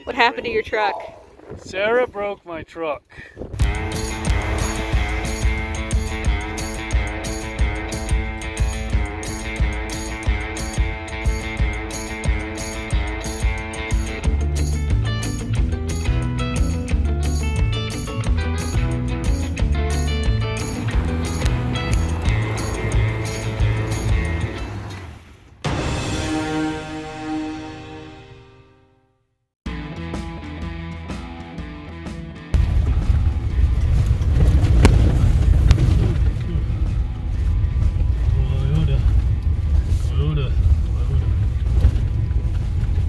What happened to your truck? Sarah broke my truck.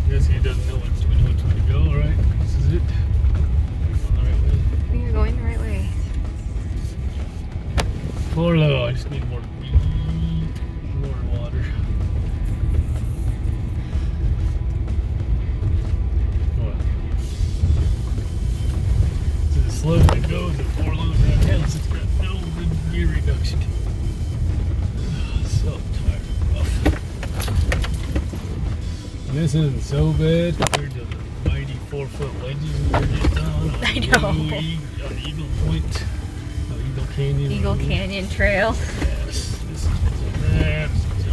Guess he doesn't know which way to go, right? This is it. On the right way. You're going the right way. Pour low. I just need more water. What? So the slope it goes at 4 low right now, it's got no good gear reduction. So tired, rough. And this isn't so bad compared to the mighty 4-foot wedges we were just on. I know. On Eagle Point. Eagle Canyon. Eagle Canyon Trail. Yes, this is that. So,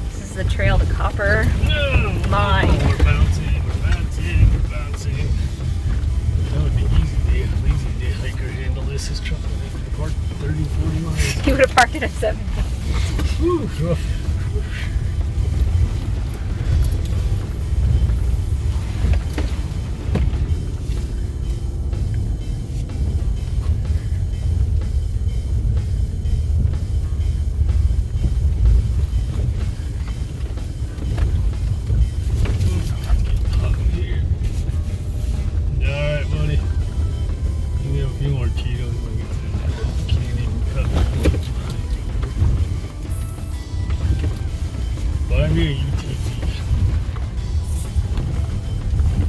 this is the trail to Copper Mine. We're bouncing. That would be easy to hiker handle this. This truck would have to park 30, 40 miles. You would have parked it at 70. Whew, rough.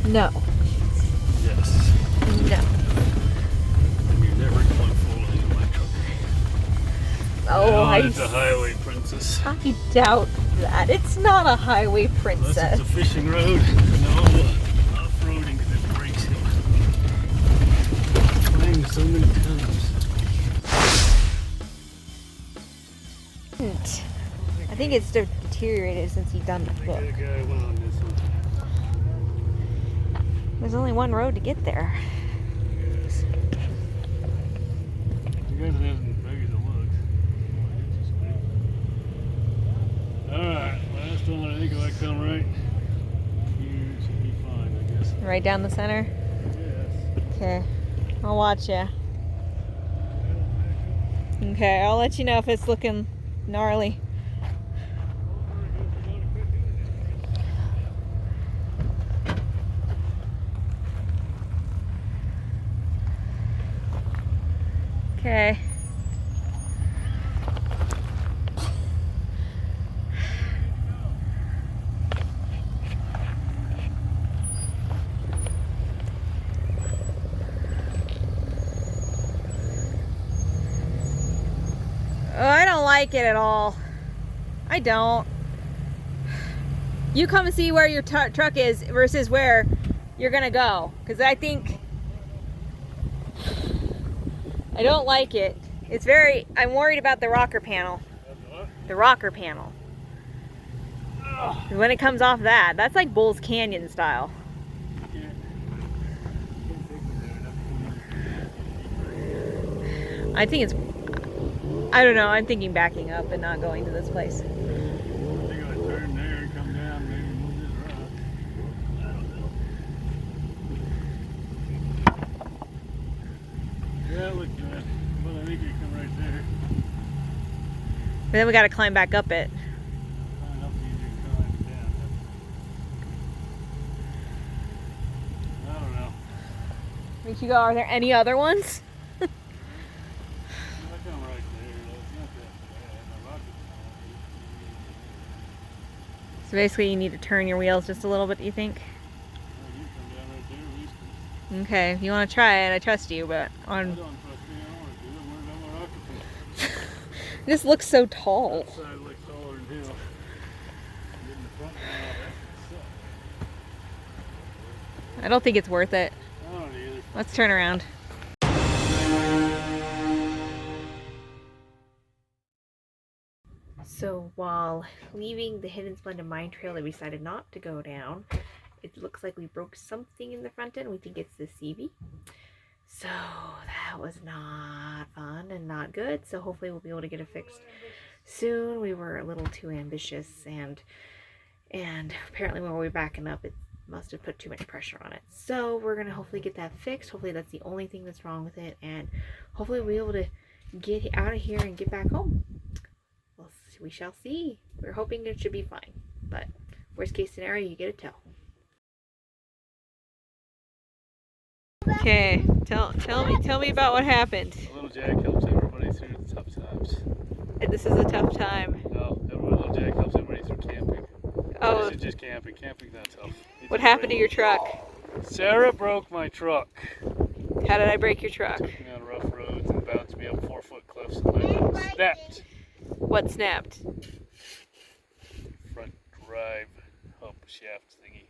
No. Yes. No. You're never going full in my truck. Oh, it's a highway princess. I doubt that. It's not a highway princess. Unless it's a fishing road. No, off-roading because it breaks him. Playing so many times. I think it's deteriorated since he done the book. The guy went on this one. There's only one road to get there. Yes. You guys are as big as it looks. Alright, last one. I think if I come right, you should be fine, I guess. Right down the center? Yes. Okay. I'll watch ya. Okay, I'll let you know if it's looking gnarly. Okay. Oh, I don't like it at all. I don't. You come and see where your truck is versus where you're gonna go, because I think I don't like it. It's very, I'm worried about the rocker panel. The rocker panel. When it comes off that, that's like Bulls Canyon style. I think it's, I don't know, I'm thinking backing up and not going to this place. I think I turn there and come down, maybe move this rock. I don't know. Yeah, it looked good. But I think you come right there. But then we got to climb back up it. Climb up easy and climb down. I don't know. Makes you go, are there any other ones? I come right there. It's not that bad. My rocket's not. So basically you need to turn your wheels just a little bit, do you think? You come down right there at least. Okay, if you want to try it, I trust you, but I on... don't trust me. I don't want to do it. I'm worried about my rocket. This looks so tall. That side looks taller than him. Getting the front one out, that's gonna suck. I don't think it's worth it. I don't either. Let's turn around. So while leaving the Hidden Splendid Mine Trail that we decided not to go down, it looks like we broke something in the front end. We think it's the CV. So that was not fun and not good. So hopefully we'll be able to get it fixed soon. We were a little too ambitious, and apparently when we were backing up, it must have put too much pressure on it. So we're gonna hopefully get that fixed. Hopefully that's the only thing that's wrong with it, and hopefully we'll be able to get out of here and get back home. Well, we shall see. We're hoping it should be fine, but worst case scenario, you get a tow. Okay, tell me about what happened. A little Jack helps everybody through the tough times. This is a tough time. No, little Jack helps everybody through camping. Oh, This is just camping. Camping's not tough. what happened to your truck? Sarah broke my truck. How did I break your truck? Took me on rough roads and bounced me up 4-foot cliffs and my snapped. What snapped? Front drive hub shaft thingy.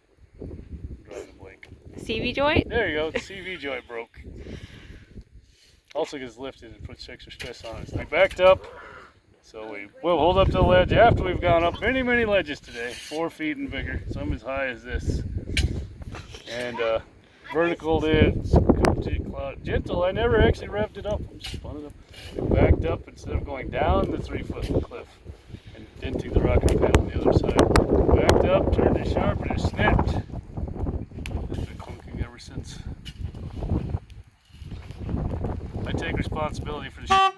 Driving blank. CV joint? There you go. The CV joint broke. Also gets lifted and puts extra stress on it. So we backed up. So we will hold up to the ledge after we've gone up many, many ledges today. 4 feet and bigger. Some as high as this. And vertical is gentle. I never actually revved it up. I just spun it up. We backed up instead of going down the 3-foot cliff and denting the rocker panel on the other side. Backed up, turned it sharp, and it snapped. It's been clunking ever since. I take responsibility for the